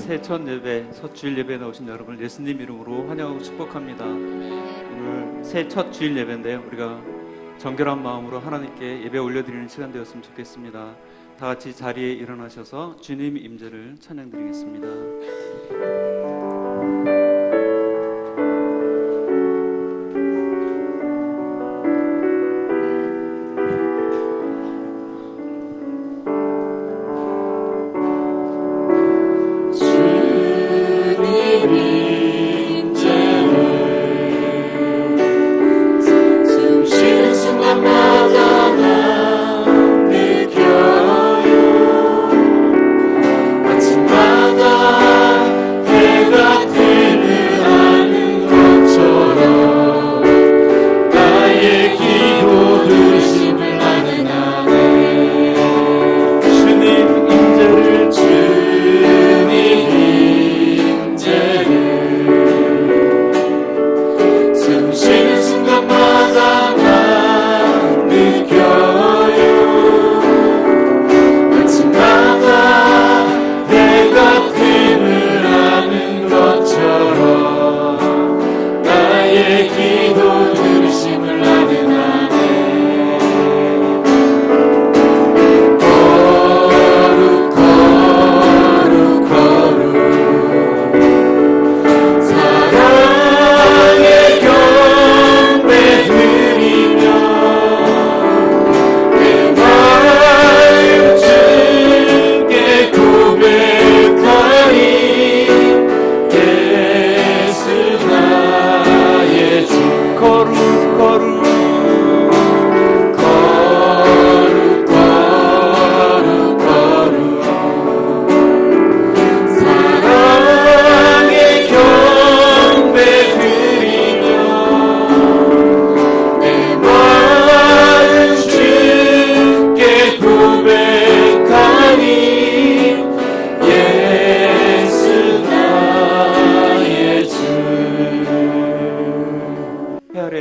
새 첫 예배, 첫 주일 예배에 나오신 여러분을 예수님 이름으로 환영하고 축복합니다. 오늘 새 첫 주일 예배인데요, 우리가 정결한 마음으로 하나님께 예배 올려드리는 시간 되었으면 좋겠습니다. 다 같이 자리에 일어나셔서 주님 임재를 찬양드리겠습니다.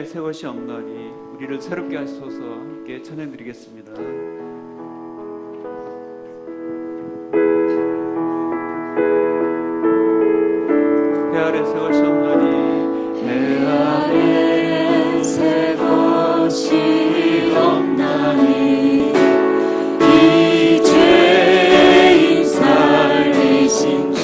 새 것이 없나니 우리를 새롭게 하소서. 함께 찬양드리겠습니다. 해 아래 새 것이 없나니 해 아래 새 것이 없나니 이제 살리신 주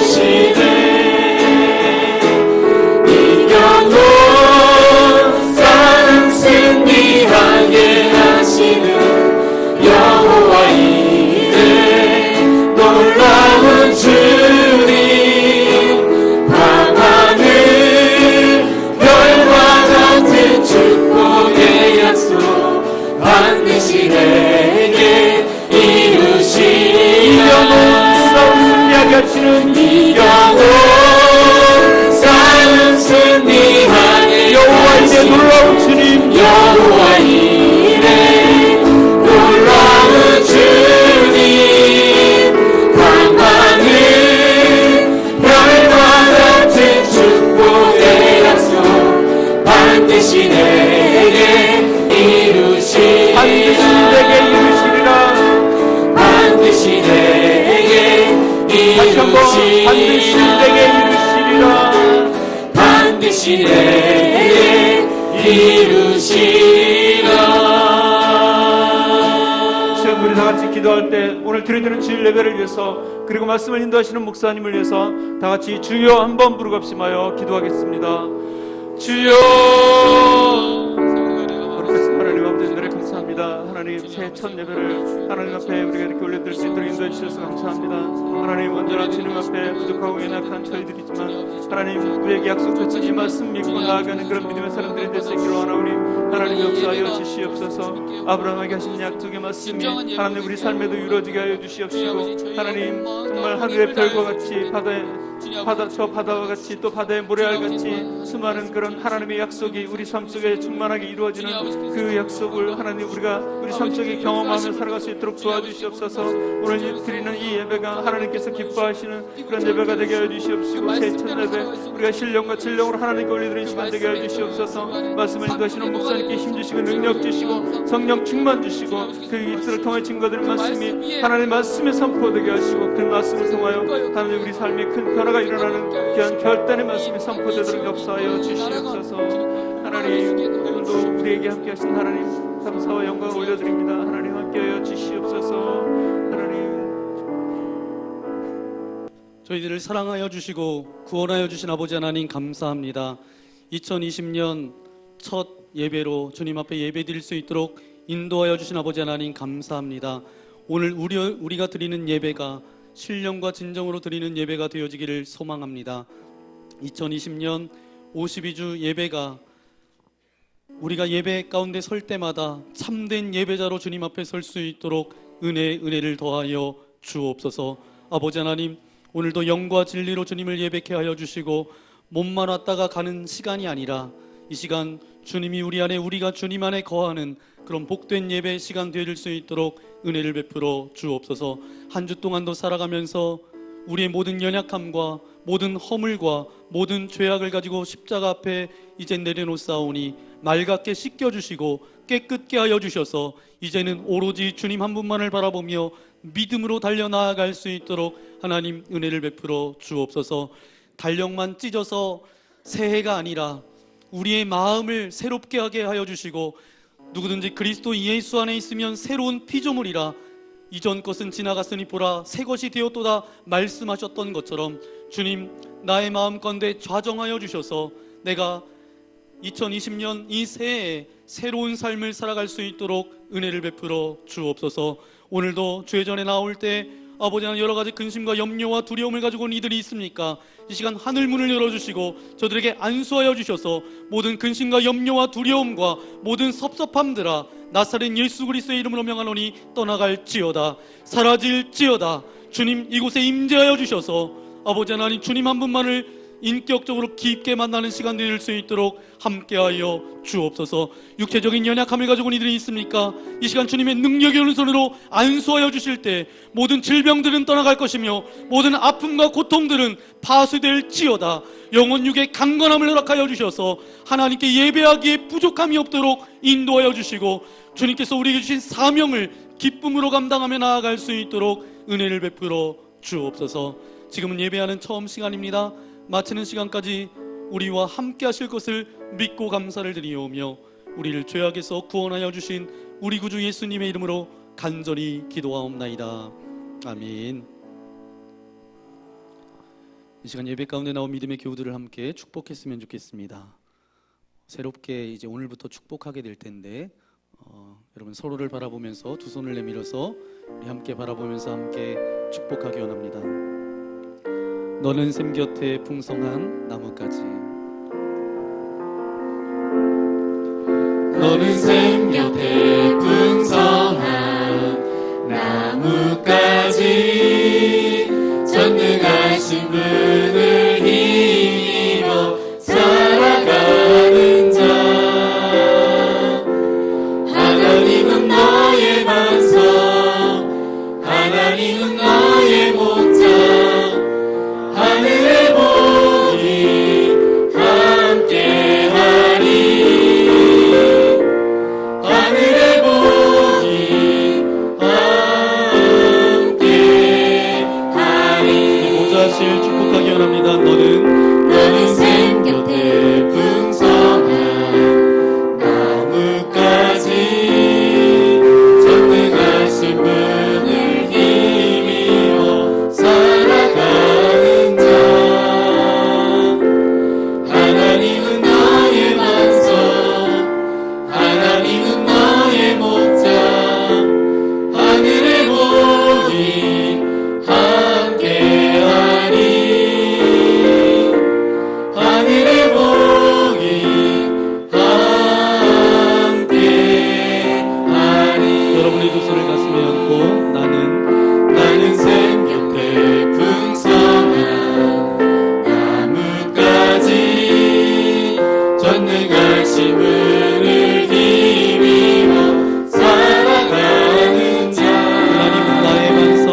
찾아주시네 하시는 이 영혼 싸움 승리하네. 여호와 이레 놀라운 주님, 여호와 이레 놀라운 주님, 광활은 별과 같은 축복의 약속 반드시 내게 이루시리라. 반드시 내게 이루시리라. 반드시 내게 이루시리라. 지금 우리 다 같이 기도할 때 오늘 드려드리는 주일 예배를 위해서, 그리고 말씀을 인도하시는 목사님을 위해서 다 같이 주여 한번 부르갑심하여 기도하겠습니다. 주여. 하나님 아버지, 노래 감사합니다. 하나님 새 첫 예배를 하나님 앞에 우리가 이렇게 올려드릴 수 있도록 인도해 주셔서 감사합니다. 하나님 언제나 주님 앞에 부족하고 연약한 저희들이지만 하나님 우리에게 약속하신 이 말씀 믿고 나아가는 그런 믿음의 사람들이 될 수 있기를 원하오니 하나님 역사하여 주시옵소서. 아브라함에게 하신 약속의 말씀이 하나님 우리 삶에도 이루어지게 하여 주시옵시고, 하나님 정말 하늘의 별과 같이 저 바다와 같이 또 바다의 모래알 같이 수많은 그런 하나님의 약속이 우리 삶 속에 충만하게 이루어지는 그 약속을 하나님 우리가 우리 삶 속에 경험하며 살아갈 수 있도록 도와주시옵소서. 오늘 드리는 이 예배가 하나님께서 기뻐하시는 그런 예배가 되게 하여 주시옵시고, 새 첫 예배 우리가 신령과 진령으로 하나님께 올려드리는 시간 되게 하여 주시옵소서. 말씀을 인도하시는 목사님께 힘 주시고 능력 주시고 성령 충만 주시고, 그 입술을 통해 증거드린 말씀이 하나님 말씀의 선포되게 하시고, 그 말씀을 통하여 하나님 우리 삶에 큰 변화가 일어나는 귀한 결단의 말씀이 선포되도록 역사하여 주시옵소서. 하나님 오늘도 우리에게 함께 하신 하나님 감사와 영광을 올려드립니다. 하나님 함께하여 주시옵소서. 하나님 저희들을 사랑하여 주시고 구원하여 주신 아버지 하나님 감사합니다. 2020년 첫 예배로 주님 앞에 예배 드릴 수 있도록 인도하여 주신 아버지 하나님 감사합니다. 오늘 우리가 드리는 예배가 신령과 진정으로 드리는 예배가 되어지기를 소망합니다. 2020년 52주 예배가 우리가 예배 가운데 설 때마다 참된 예배자로 주님 앞에 설 수 있도록 은혜를 더하여 주옵소서. 아버지 하나님, 오늘도 영과 진리로 주님을 예배케 하여 주시고, 몸만 왔다가 가는 시간이 아니라 이 시간 주님이 우리 안에, 우리가 주님 안에 거하는 그런 복된 예배 시간 되어질 수 있도록 은혜를 베풀어 주옵소서. 한 주 동안도 살아가면서 우리의 모든 연약함과 모든 허물과 모든 죄악을 가지고 십자가 앞에 이제 내려놓사오니 맑게 씻겨주시고 깨끗게 하여 주셔서 이제는 오로지 주님 한 분만을 바라보며 믿음으로 달려나아갈 수 있도록 하나님 은혜를 베풀어 주옵소서. 달력만 찢어서 새해가 아니라 우리의 마음을 새롭게 하게 하여 주시고, 누구든지 그리스도 예수 안에 있으면 새로운 피조물이라 이전 것은 지나갔으니 보라 새 것이 되었도다 말씀하셨던 것처럼 주님, 나의 마음 가운데 좌정하여 주셔서 내가 2020년 이 새해에 새로운 삶을 살아갈 수 있도록 은혜를 베풀어 주옵소서. 오늘도 주의 전에 나올 때 아버지 하나님, 여러 가지 근심과 염려와 두려움을 가지고 온 이들이 있습니까? 이 시간 하늘문을 열어주시고 저들에게 안수하여 주셔서 모든 근심과 염려와 두려움과 모든 섭섭함들아 나사렛 예수 그리스도의 이름으로 명하노니 떠나갈지어다, 사라질지어다. 주님, 이곳에 임재하여 주셔서 아버지 하나님, 주님 한 분만을 인격적으로 깊게 만나는 시간 될 수 있도록 함께하여 주옵소서. 육체적인 연약함을 가지고 온 이들이 있습니까? 이 시간 주님의 능력의 오른손으로 안수하여 주실 때 모든 질병들은 떠나갈 것이며 모든 아픔과 고통들은 파수될지어다. 영혼 육의 강건함을 허락하여 주셔서 하나님께 예배하기에 부족함이 없도록 인도하여 주시고, 주님께서 우리에게 주신 사명을 기쁨으로 감당하며 나아갈 수 있도록 은혜를 베풀어 주옵소서. 지금은 예배하는 처음 시간입니다. 마치는 시간까지 우리와 함께 하실 것을 믿고 감사를 드리오며, 우리를 죄악에서 구원하여 주신 우리 구주 예수님의 이름으로 간절히 기도하옵나이다. 아멘. 이 시간 예배 가운데 나온 믿음의 교우들을 함께 축복했으면 좋겠습니다. 새롭게 이제 오늘부터 축복하게 될 텐데 여러분 서로를 바라보면서 두 손을 내밀어서 우리 함께 바라보면서 함께 축복하기 원합니다. 너는 샘 곁에 풍성한 나무까지, 너는 샘 곁에 풍성한 나무까지 전능한 전능하신 분을 힘입어 살아가는 자 하나님은 너의 반석 하나님은 너의 목자 하늘의 복이 함께하리 하늘의 복이 함께하리 모자실 축복하기 원합니다. 너는 샘 곁에 풍성한 나뭇가지 전능하신 분을 힘입어 살아가는 자 하나님은 너의 반석 하나님은 너의 목자 하늘의 복이 함께하리 하늘의 복이 함께하리 여러분의 두 손을 가슴에 얹고 나는 샘 곁에 풍성한 나뭇가지 전능하신 분을 힘입어 살아가는 자 하나님은 나의 반석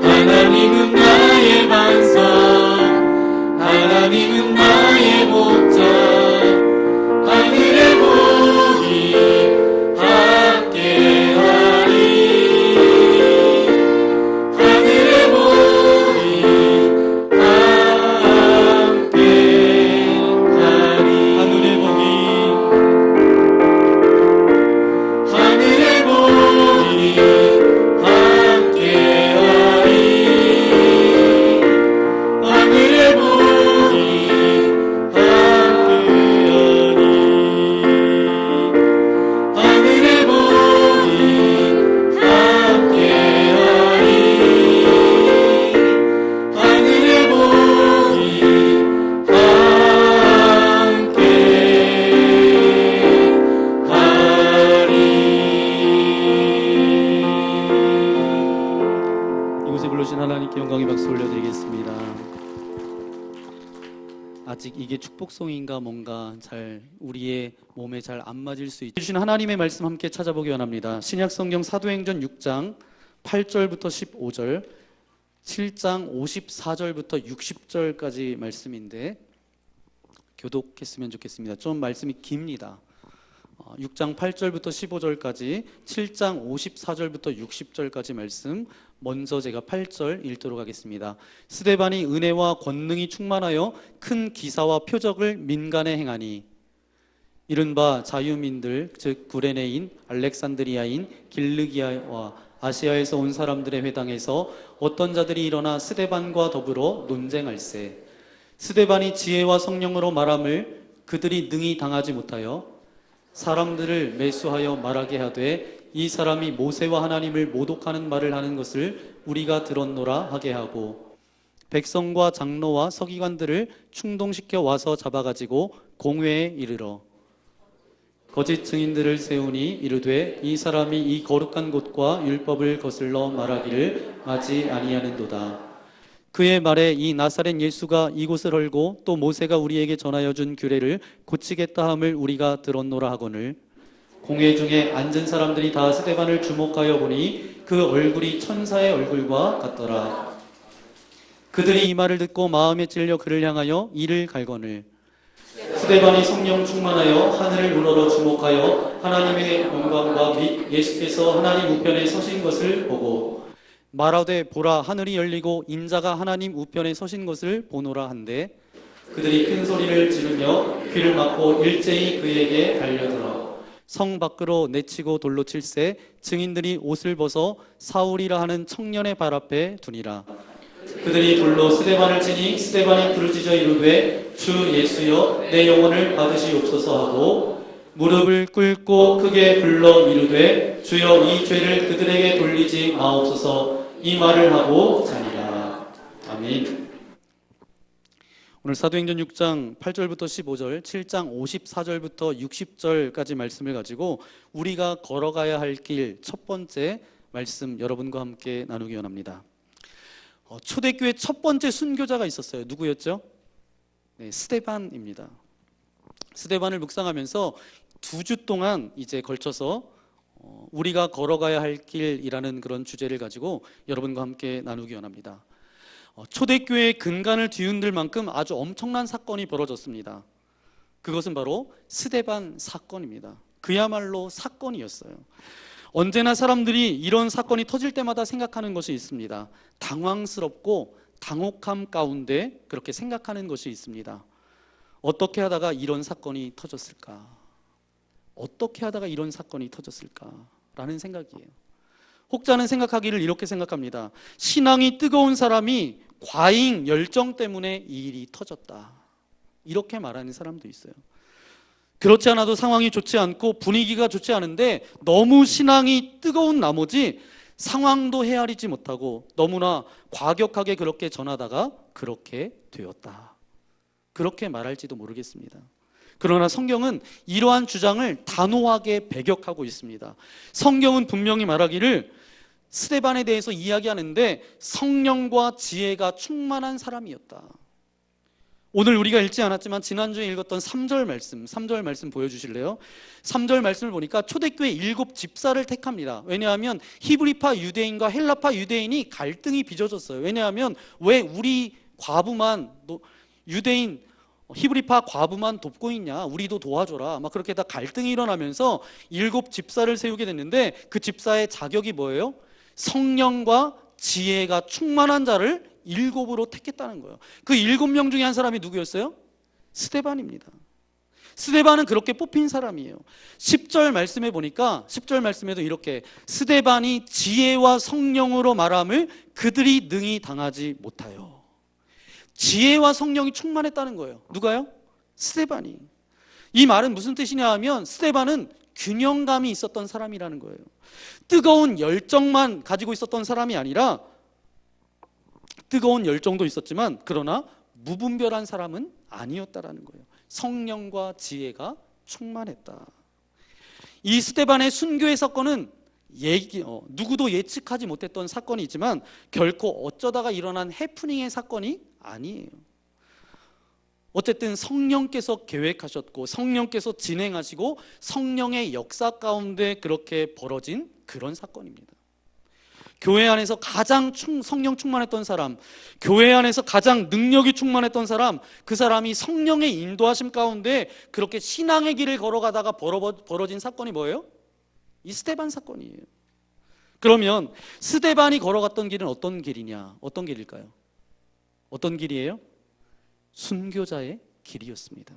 하나님은 나의 반석 하나님은 나의 목자 하늘의 복이 함께하리 하늘의 복이 함께하리 하늘의 복이 하늘의 복이 함께하리 하늘의 복이 함께하리 하늘의 복이 함께하리 하늘의 복이 함께하리 이곳에 불러주신 하나님께 영광의 박수 올려드리겠습니다. 아직 이게 축복송인가 뭔가 잘 우리의 몸에 잘 안 맞을 수 있죠. 주신 하나님의 말씀 함께 찾아보기 원합니다. 신약성경 사도행전 6장 8절부터 15절 7장 54절부터 60절까지 말씀인데 교독했으면 좋겠습니다. 좀 말씀이 깁니다. 6장 8절부터 15절까지 7장 54절부터 60절까지 말씀 먼저 제가 8절 읽도록 하겠습니다. 스데반이 은혜와 권능이 충만하여 큰 기사와 표적을 민간에 행하니 이른바 자유민들 즉 구레네인 알렉산드리아인 길르기아와 아시아에서 온 사람들의 회당에서 어떤 자들이 일어나 스데반과 더불어 논쟁할세 스데반이 지혜와 성령으로 말함을 그들이 능히 당하지 못하여 사람들을 매수하여 말하게 하되 이 사람이 모세와 하나님을 모독하는 말을 하는 것을 우리가 들었노라 하게 하고 백성과 장로와 서기관들을 충동시켜 와서 잡아가지고 공회에 이르러 거짓 증인들을 세우니 이르되 이 사람이 이 거룩한 곳과 율법을 거슬러 말하기를 마지 아니하는도다. 그의 말에 이 나사렛 예수가 이곳을 헐고 또 모세가 우리에게 전하여 준 규례를 고치겠다 함을 우리가 들었노라 하거늘 공회 중에 앉은 사람들이 다 스데반을 주목하여 보니 그 얼굴이 천사의 얼굴과 같더라. 그들이 이 말을 듣고 마음에 찔려 그를 향하여 이를 갈거늘 스데반이 성령 충만하여 하늘을 우러러 주목하여 하나님의 영광과 및 예수께서 하나님 우편에 서신 것을 보고 말하되 보라 하늘이 열리고 인자가 하나님 우편에 서신 것을 보노라 한데 그들이 큰 소리를 지르며 귀를 막고 일제히 그에게 달려들어 성 밖으로 내치고 돌로 칠세 증인들이 옷을 벗어 사울이라 하는 청년의 발 앞에 두니라. 그들이 돌로 스데반을 치니 스데반이 부르짖어 이르되 주 예수여 내 영혼을 받으시옵소서 하고 무릎을 꿇고 크게 불러 이르되 주여 이 죄를 그들에게 돌리지 마옵소서 이 말을 하고 자니라. 아멘. 오늘 사도행전 6장 8절부터 15절, 7장 54절부터 60절까지 말씀을 가지고 우리가 걸어가야 할 길 첫 번째 말씀 여러분과 함께 나누기 원합니다. 초대교회 첫 번째 순교자가 있었어요. 누구였죠? 네, 스데반입니다. 스데반을 묵상하면서 2주 동안 이제 걸쳐서 우리가 걸어가야 할 길이라는 그런 주제를 가지고 여러분과 함께 나누기 원합니다. 초대교회의 근간을 뒤흔들 만큼 아주 엄청난 사건이 벌어졌습니다. 그것은 바로 스데반 사건입니다. 그야말로 사건이었어요. 언제나 사람들이 이런 사건이 터질 때마다 생각하는 것이 있습니다. 당황스럽고 당혹함 가운데 그렇게 생각하는 것이 있습니다. 어떻게 하다가 이런 사건이 터졌을까? 어떻게 하다가 이런 사건이 터졌을까? 라는 생각이에요. 혹자는 생각하기를 이렇게 생각합니다. 신앙이 뜨거운 사람이 과잉 열정 때문에 이 일이 터졌다. 이렇게 말하는 사람도 있어요. 그렇지 않아도 상황이 좋지 않고 분위기가 좋지 않은데 너무 신앙이 뜨거운 나머지 상황도 헤아리지 못하고 너무나 과격하게 그렇게 전하다가 그렇게 되었다. 그렇게 말할지도 모르겠습니다. 그러나 성경은 이러한 주장을 단호하게 배격하고 있습니다. 성경은 분명히 말하기를 스데반에 대해서 이야기하는데 성령과 지혜가 충만한 사람이었다. 오늘 우리가 읽지 않았지만 지난주에 읽었던 3절 말씀 보여주실래요? 3절 말씀을 보니까 초대교회 7 집사를 택합니다. 왜냐하면 히브리파 유대인과 헬라파 유대인이 갈등이 빚어졌어요. 왜냐하면 왜 우리 과부만 유대인 히브리파 과부만 돕고 있냐, 우리도 도와줘라, 막 그렇게 다 갈등이 일어나면서 7 집사를 세우게 됐는데 그 집사의 자격이 뭐예요? 성령과 지혜가 충만한 자를 7으로 택했다는 거예요. 그 7명 중에 한 사람이 누구였어요? 스데반입니다. 스데반은 그렇게 뽑힌 사람이에요. 10절 말씀에 보니까 10절 말씀에도 이렇게 스데반이 지혜와 성령으로 말함을 그들이 능히 당하지 못하여. 지혜와 성령이 충만했다는 거예요. 누가요? 스데반이. 이 말은 무슨 뜻이냐 하면 스데반은 균형감이 있었던 사람이라는 거예요. 뜨거운 열정만 가지고 있었던 사람이 아니라 뜨거운 열정도 있었지만 그러나 무분별한 사람은 아니었다라는 거예요. 성령과 지혜가 충만했다. 이 스데반의 순교의 사건은 누구도 예측하지 못했던 사건이지만 결코 어쩌다가 일어난 해프닝의 사건이 아니에요. 어쨌든 성령께서 계획하셨고 성령께서 진행하시고 성령의 역사 가운데 그렇게 벌어진 그런 사건입니다. 교회 안에서 가장 성령 충만했던 사람, 교회 안에서 가장 능력이 충만했던 사람, 그 사람이 성령의 인도하심 가운데 그렇게 신앙의 길을 걸어가다가 벌어진 사건이 뭐예요? 이 스데반 사건이에요. 그러면 스데반이 걸어갔던 길은 어떤 길이냐? 어떤 길일까요? 어떤 길이에요? 순교자의 길이었습니다.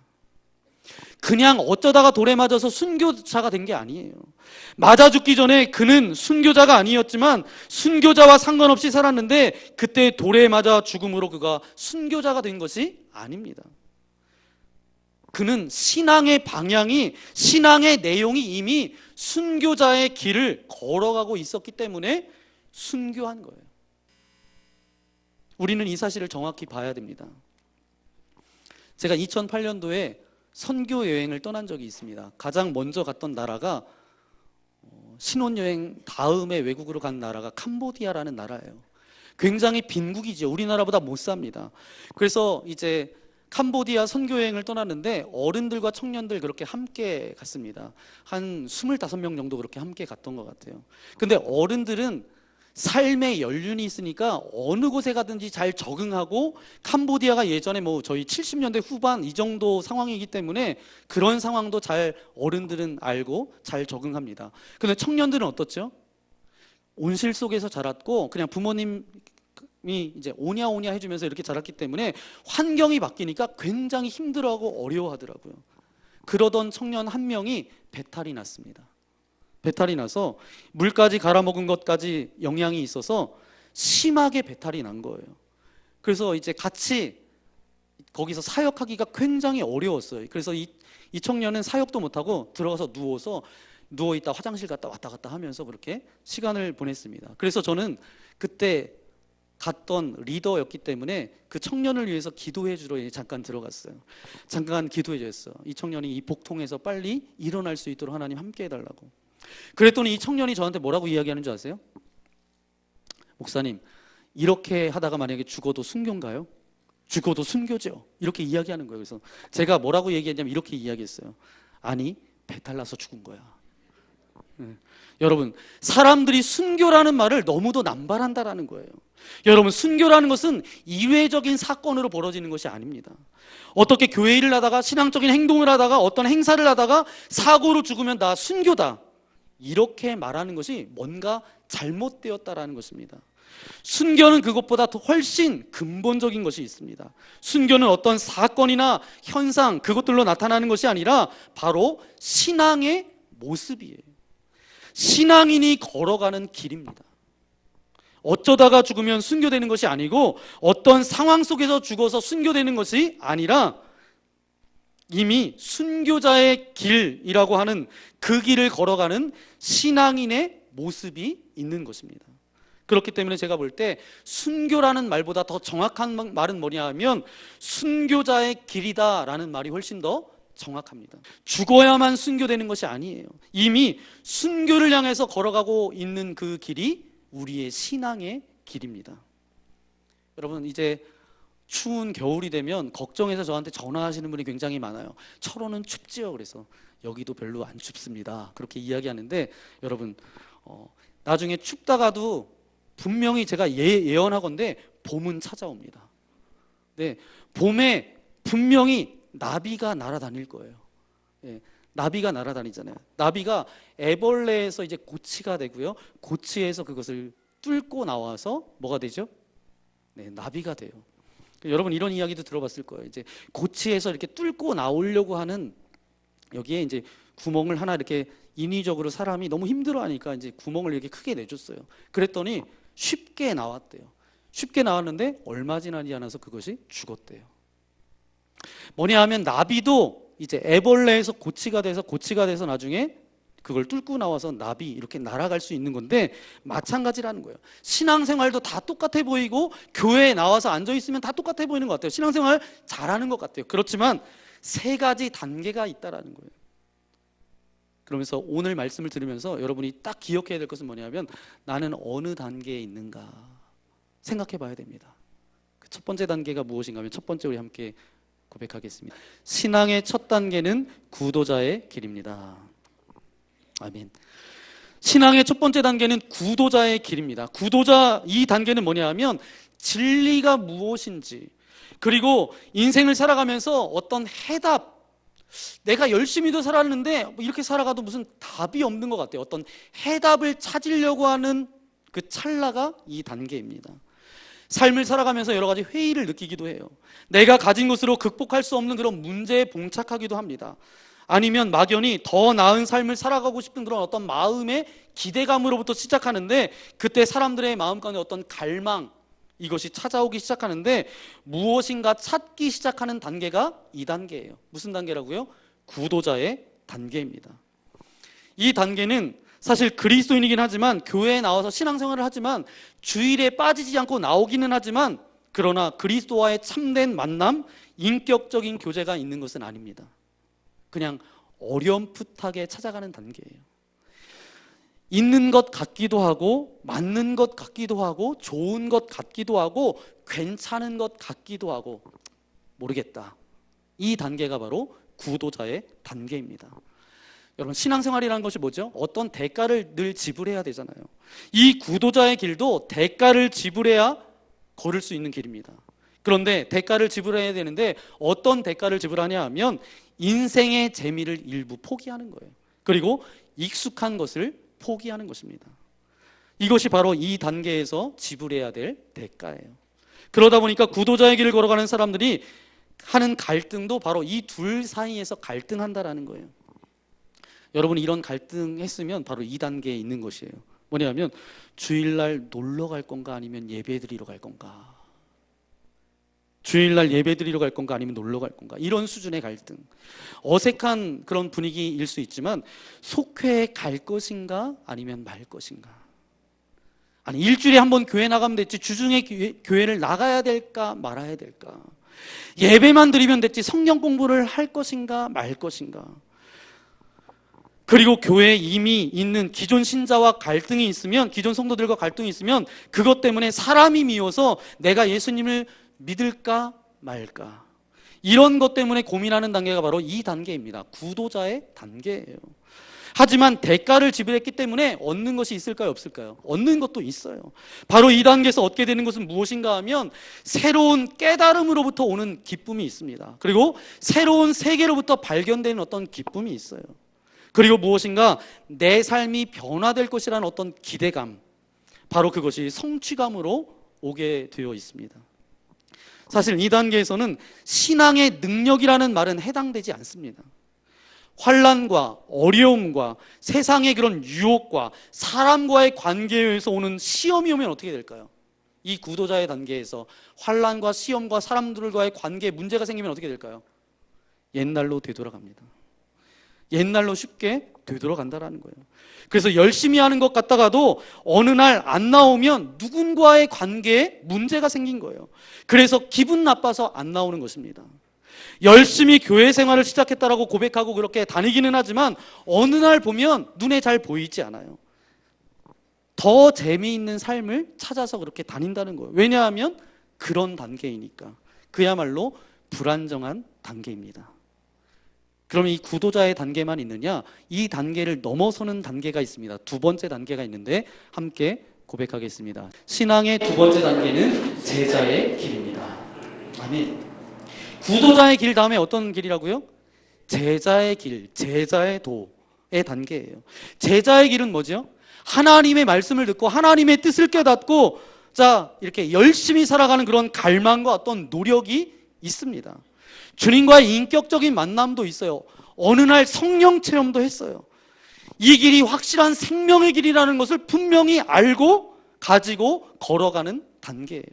그냥 어쩌다가 돌에 맞아서 순교자가 된 게 아니에요. 맞아 죽기 전에 그는 순교자가 아니었지만 순교자와 상관없이 살았는데 그때 돌에 맞아 죽음으로 그가 순교자가 된 것이 아닙니다. 그는 신앙의 방향이, 신앙의 내용이 이미 순교자의 길을 걸어가고 있었기 때문에 순교한 거예요. 우리는 이 사실을 정확히 봐야 됩니다. 제가 2008년도에 선교 여행을 떠난 적이 있습니다. 가장 먼저 갔던 나라가 신혼여행 다음에 외국으로 간 나라가 캄보디아라는 나라예요. 굉장히 빈국이죠. 우리나라보다 못 삽니다. 그래서 이제 캄보디아 선교 여행을 떠났는데 어른들과 청년들 그렇게 함께 갔습니다. 한 25명 정도 그렇게 함께 갔던 것 같아요. 근데 어른들은 삶의 연륜이 있으니까 어느 곳에 가든지 잘 적응하고 캄보디아가 예전에 저희 70년대 후반 이 정도 상황이기 때문에 그런 상황도 잘 어른들은 알고 잘 적응합니다. 근데 청년들은 어떻죠? 온실 속에서 자랐고 그냥 부모님이 이제 오냐오냐 해주면서 이렇게 자랐기 때문에 환경이 바뀌니까 굉장히 힘들어하고 어려워하더라고요. 그러던 청년 한 명이 배탈이 났습니다. 배탈이 나서 물까지 갈아먹은 것까지 영향이 있어서 심하게 배탈이 난 거예요. 그래서 이제 같이 거기서 사역하기가 굉장히 어려웠어요. 그래서 이 청년은 사역도 못하고 들어가서 누워있다 화장실 갔다 왔다 갔다 하면서 그렇게 시간을 보냈습니다. 그래서 저는 그때 갔던 리더였기 때문에 그 청년을 위해서 기도해 주러 잠깐 들어갔어요. 잠깐 기도해 줬어요. 이 청년이 이 복통에서 빨리 일어날 수 있도록 하나님 함께 해달라고. 그랬더니 이 청년이 저한테 뭐라고 이야기하는 줄 아세요? 목사님, 이렇게 하다가 만약에 죽어도 순교인가요? 죽어도 순교죠. 이렇게 이야기하는 거예요. 그래서 제가 뭐라고 얘기했냐면 이렇게 이야기했어요. 아니, 배탈 나서 죽은 거야. 여러분, 사람들이 순교라는 말을 너무도 남발한다라는 거예요. 여러분, 순교라는 것은 이례적인 사건으로 벌어지는 것이 아닙니다. 어떻게 교회 일을 하다가 신앙적인 행동을 하다가 어떤 행사를 하다가 사고로 죽으면 나 순교다, 이렇게 말하는 것이 뭔가 잘못되었다라는 것입니다. 순교는 그것보다 더 훨씬 근본적인 것이 있습니다. 순교는 어떤 사건이나 현상, 그것들로 나타나는 것이 아니라 바로 신앙의 모습이에요. 신앙인이 걸어가는 길입니다. 어쩌다가 죽으면 순교되는 것이 아니고 어떤 상황 속에서 죽어서 순교되는 것이 아니라 이미 순교자의 길이라고 하는 그 길을 걸어가는 신앙인의 모습이 있는 것입니다. 그렇기 때문에 제가 볼 때 순교라는 말보다 더 정확한 말은 뭐냐 하면 순교자의 길이다라는 말이 훨씬 더 정확합니다. 죽어야만 순교되는 것이 아니에요. 이미 순교를 향해서 걸어가고 있는 그 길이 우리의 신앙의 길입니다. 여러분, 이제 추운 겨울이 되면 걱정해서 저한테 전화하시는 분이 굉장히 많아요. 철원은 춥지요. 그래서 여기도 별로 안 춥습니다. 그렇게 이야기하는데 여러분, 나중에 춥다가도 분명히 제가 예언하건대 봄은 찾아옵니다. 네, 봄에 분명히 나비가 날아다닐 거예요. 네, 나비가 날아다니잖아요. 나비가 애벌레에서 이제 고치가 되고요. 고치에서 그것을 뚫고 나와서 뭐가 되죠? 네, 나비가 돼요. 여러분, 이런 이야기도 들어봤을 거예요. 이제 고치에서 이렇게 뚫고 나오려고 하는, 여기에 이제 구멍을 하나 이렇게 인위적으로 사람이 너무 힘들어하니까 이제 구멍을 이렇게 크게 내줬어요. 그랬더니 쉽게 나왔대요. 쉽게 나왔는데 얼마 지나지 않아서 그것이 죽었대요. 뭐냐 하면 나비도 이제 애벌레에서 고치가 돼서 나중에 그걸 뚫고 나와서 나비 이렇게 날아갈 수 있는 건데 마찬가지라는 거예요. 신앙생활도 다 똑같아 보이고 교회에 나와서 앉아있으면 다 똑같아 보이는 것 같아요. 신앙생활 잘하는 것 같아요. 그렇지만 세 가지 단계가 있다라는 거예요. 그러면서 오늘 말씀을 들으면서 여러분이 딱 기억해야 될 것은 뭐냐면 나는 어느 단계에 있는가 생각해 봐야 됩니다. 그 첫 번째 단계가 무엇인가 하면 첫 번째 우리 함께 고백하겠습니다. 신앙의 첫 단계는 구도자의 길입니다. 아멘. 신앙의 첫 번째 단계는 구도자의 길입니다. 구도자, 이 단계는 뭐냐 하면 진리가 무엇인지, 그리고 인생을 살아가면서 어떤 해답, 내가 열심히도 살았는데 이렇게 살아가도 무슨 답이 없는 것 같아요. 어떤 해답을 찾으려고 하는 그 찰나가 이 단계입니다. 삶을 살아가면서 여러 가지 회의를 느끼기도 해요. 내가 가진 것으로 극복할 수 없는 그런 문제에 봉착하기도 합니다. 아니면 막연히 더 나은 삶을 살아가고 싶은 그런 어떤 마음의 기대감으로부터 시작하는데 그때 사람들의 마음 가운데 어떤 갈망, 이것이 찾아오기 시작하는데 무엇인가 찾기 시작하는 단계가 이 단계예요. 무슨 단계라고요? 구도자의 단계입니다. 이 단계는 사실 그리스도인이긴 하지만 교회에 나와서 신앙생활을 하지만 주일에 빠지지 않고 나오기는 하지만 그러나 그리스도와의 참된 만남, 인격적인 교제가 있는 것은 아닙니다. 그냥 어렴풋하게 찾아가는 단계예요. 있는 것 같기도 하고 맞는 것 같기도 하고 좋은 것 같기도 하고 괜찮은 것 같기도 하고 모르겠다. 이 단계가 바로 구도자의 단계입니다. 여러분, 신앙생활이라는 것이 뭐죠? 어떤 대가를 늘 지불해야 되잖아요. 이 구도자의 길도 대가를 지불해야 걸을 수 있는 길입니다. 그런데 대가를 지불해야 되는데 어떤 대가를 지불하냐 하면 인생의 재미를 일부 포기하는 거예요. 그리고 익숙한 것을 포기하는 것입니다. 이것이 바로 이 단계에서 지불해야 될 대가예요. 그러다 보니까 구도자의 길을 걸어가는 사람들이 하는 갈등도 바로 이 둘 사이에서 갈등한다라는 거예요. 여러분이 이런 갈등했으면 바로 이 단계에 있는 것이에요. 뭐냐면 주일날 놀러 갈 건가 아니면 예배 드리러 갈 건가, 주일날 예배 드리러 갈 건가 아니면 놀러 갈 건가, 이런 수준의 갈등. 어색한 그런 분위기일 수 있지만 속회에 갈 것인가 아니면 말 것인가, 아니 일주일에 한 번 교회 나가면 됐지 주중에 교회를 나가야 될까 말아야 될까, 예배만 드리면 됐지 성경 공부를 할 것인가 말 것인가. 그리고 교회에 이미 있는 기존 신자와 갈등이 있으면, 기존 성도들과 갈등이 있으면 그것 때문에 사람이 미워서 내가 예수님을 믿을까 말까, 이런 것 때문에 고민하는 단계가 바로 이 단계입니다. 구도자의 단계예요. 하지만 대가를 지불했기 때문에 얻는 것이 있을까요, 없을까요? 얻는 것도 있어요. 바로 이 단계에서 얻게 되는 것은 무엇인가 하면 새로운 깨달음으로부터 오는 기쁨이 있습니다. 그리고 새로운 세계로부터 발견되는 어떤 기쁨이 있어요. 그리고 무엇인가 내 삶이 변화될 것이라는 어떤 기대감, 바로 그것이 성취감으로 오게 되어 있습니다. 사실 이 단계에서는 신앙의 능력이라는 말은 해당되지 않습니다. 환난과 어려움과 세상의 그런 유혹과 사람과의 관계에서 오는 시험이 오면 어떻게 될까요? 이 구도자의 단계에서 환난과 시험과 사람들과의 관계에 문제가 생기면 어떻게 될까요? 옛날로 되돌아갑니다. 옛날로 쉽게 되돌아간다라는 거예요. 그래서 열심히 하는 것 같다가도 어느 날 안 나오면 누군가의 관계에 문제가 생긴 거예요. 그래서 기분 나빠서 안 나오는 것입니다. 열심히 교회 생활을 시작했다라고 고백하고 그렇게 다니기는 하지만 어느 날 보면 눈에 잘 보이지 않아요. 더 재미있는 삶을 찾아서 그렇게 다닌다는 거예요. 왜냐하면 그런 단계이니까. 그야말로 불안정한 단계입니다. 그러면 이 구도자의 단계만 있느냐? 이 단계를 넘어서는 단계가 있습니다. 두 번째 단계가 있는데 함께 고백하겠습니다. 신앙의 두 번째 단계는 제자의 길입니다. 아멘. 구도자의 길 다음에 어떤 길이라고요? 제자의 길, 제자의 도의 단계예요. 제자의 길은 뭐죠? 하나님의 말씀을 듣고 하나님의 뜻을 깨닫고 자 이렇게 열심히 살아가는 그런 갈망과 어떤 노력이 있습니다. 주님과의 인격적인 만남도 있어요. 어느 날 성령 체험도 했어요. 이 길이 확실한 생명의 길이라는 것을 분명히 알고 가지고 걸어가는 단계예요.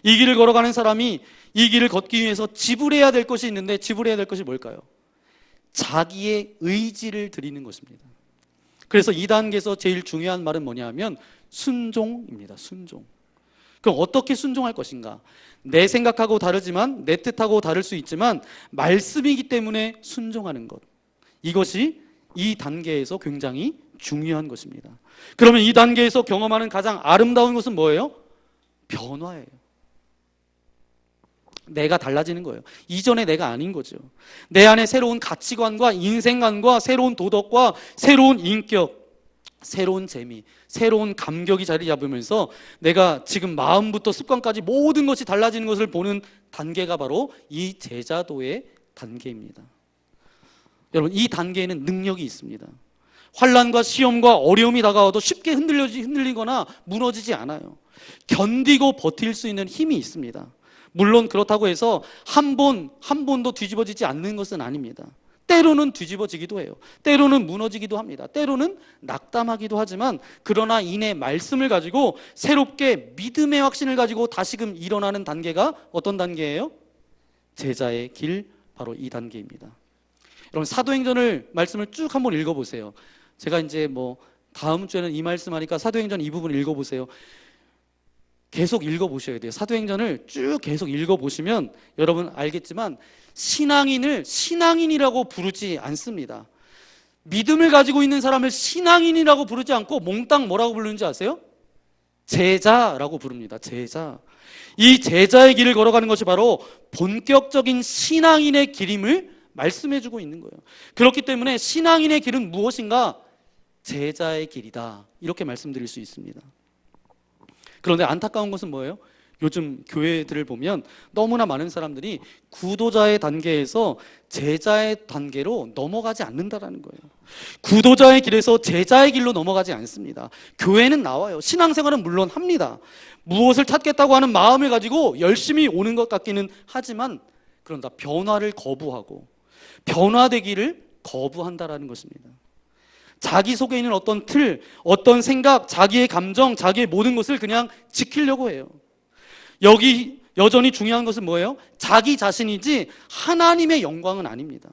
이 길을 걸어가는 사람이 이 길을 걷기 위해서 지불해야 될 것이 있는데 지불해야 될 것이 뭘까요? 자기의 의지를 드리는 것입니다. 그래서 이 단계에서 제일 중요한 말은 뭐냐 하면 순종입니다. 순종. 그럼 어떻게 순종할 것인가? 내 생각하고 다르지만 내 뜻하고 다를 수 있지만 말씀이기 때문에 순종하는 것, 이것이 이 단계에서 굉장히 중요한 것입니다. 그러면 이 단계에서 경험하는 가장 아름다운 것은 뭐예요? 변화예요. 내가 달라지는 거예요. 이전의 내가 아닌 거죠. 내 안에 새로운 가치관과 인생관과 새로운 도덕과 새로운 인격, 새로운 재미, 새로운 감격이 자리 잡으면서 내가 지금 마음부터 습관까지 모든 것이 달라지는 것을 보는 단계가 바로 이 제자도의 단계입니다. 여러분, 이 단계에는 능력이 있습니다. 환난과 시험과 어려움이 다가와도 쉽게 흔들리거나 무너지지 않아요. 견디고 버틸 수 있는 힘이 있습니다. 물론 그렇다고 해서 한 번도 뒤집어지지 않는 것은 아닙니다. 때로는 뒤집어지기도 해요. 때로는 무너지기도 합니다. 때로는 낙담하기도 하지만 그러나 이내 말씀을 가지고 새롭게 믿음의 확신을 가지고 다시금 일어나는 단계가 어떤 단계예요? 제자의 길, 바로 이 단계입니다. 여러분, 사도행전을 말씀을 쭉 한번 읽어보세요. 제가 이제 다음 주에는 이 말씀하니까 사도행전 이 부분 읽어보세요. 계속 읽어보셔야 돼요. 사도행전을 쭉 계속 읽어보시면 여러분 알겠지만 신앙인을 신앙인이라고 부르지 않습니다. 믿음을 가지고 있는 사람을 신앙인이라고 부르지 않고 몽땅 뭐라고 부르는지 아세요? 제자라고 부릅니다. 제자. 이 제자의 길을 걸어가는 것이 바로 본격적인 신앙인의 길임을 말씀해주고 있는 거예요. 그렇기 때문에 신앙인의 길은 무엇인가? 제자의 길이다, 이렇게 말씀드릴 수 있습니다. 그런데 안타까운 것은 뭐예요? 요즘 교회들을 보면 너무나 많은 사람들이 구도자의 단계에서 제자의 단계로 넘어가지 않는다라는 거예요. 구도자의 길에서 제자의 길로 넘어가지 않습니다. 교회는 나와요. 신앙생활은 물론 합니다. 무엇을 찾겠다고 하는 마음을 가지고 열심히 오는 것 같기는 하지만 그런다 변화를 거부하고 변화되기를 거부한다라는 것입니다. 자기 속에 있는 어떤 틀, 어떤 생각, 자기의 감정, 자기의 모든 것을 그냥 지키려고 해요. 여기 여전히 중요한 것은 뭐예요? 자기 자신이지 하나님의 영광은 아닙니다.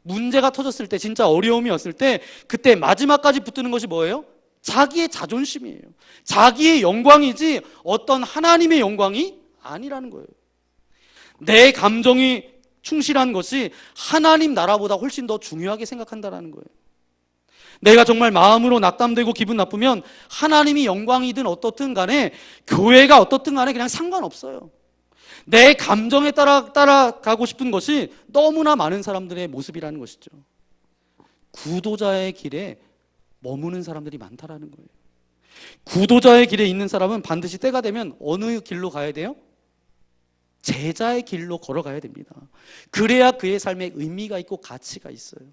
문제가 터졌을 때, 진짜 어려움이 왔을 때 그때 마지막까지 붙드는 것이 뭐예요? 자기의 자존심이에요. 자기의 영광이지 어떤 하나님의 영광이 아니라는 거예요. 내 감정이 충실한 것이 하나님 나라보다 훨씬 더 중요하게 생각한다는 거예요. 내가 정말 마음으로 낙담되고 기분 나쁘면 하나님이 영광이든 어떻든 간에 교회가 어떻든 간에 그냥 상관없어요. 내 감정에 따라가고 싶은 것이 너무나 많은 사람들의 모습이라는 것이죠. 구도자의 길에 머무는 사람들이 많다라는 거예요. 구도자의 길에 있는 사람은 반드시 때가 되면 어느 길로 가야 돼요? 제자의 길로 걸어가야 됩니다. 그래야 그의 삶에 의미가 있고 가치가 있어요.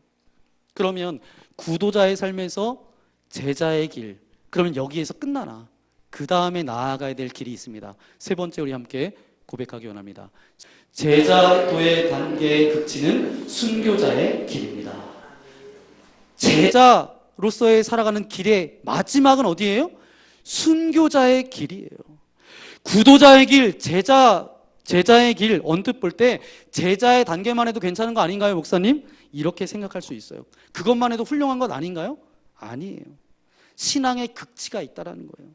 그러면 구도자의 삶에서 제자의 길, 그러면 여기에서 끝나나? 그 다음에 나아가야 될 길이 있습니다. 세 번째 우리 함께 고백하기 원합니다. 제자도의 단계의 극치는 순교자의 길입니다. 제자로서의 살아가는 길의 마지막은 어디예요? 순교자의 길이에요. 구도자의 길, 제자의 길 언뜻 볼 때 제자의 단계만 해도 괜찮은 거 아닌가요, 목사님? 이렇게 생각할 수 있어요. 그것만 해도 훌륭한 것 아닌가요? 아니에요. 신앙의 극치가 있다라는 거예요.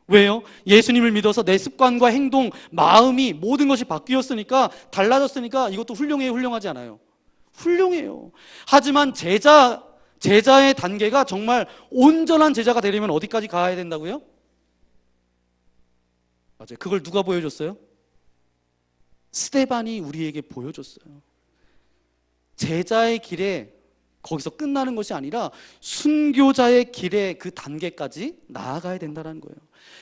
왜요? 예수님을 믿어서 내 습관과 행동, 마음이 모든 것이 바뀌었으니까, 달라졌으니까 이것도 훌륭해요, 훌륭하지 않아요? 훌륭해요. 하지만 제자의 단계가 정말 온전한 제자가 되려면 어디까지 가야 된다고요? 맞아요. 그걸 누가 보여줬어요? 스데반이 우리에게 보여줬어요. 제자의 길에 거기서 끝나는 것이 아니라 순교자의 길의 그 단계까지 나아가야 된다는 거예요.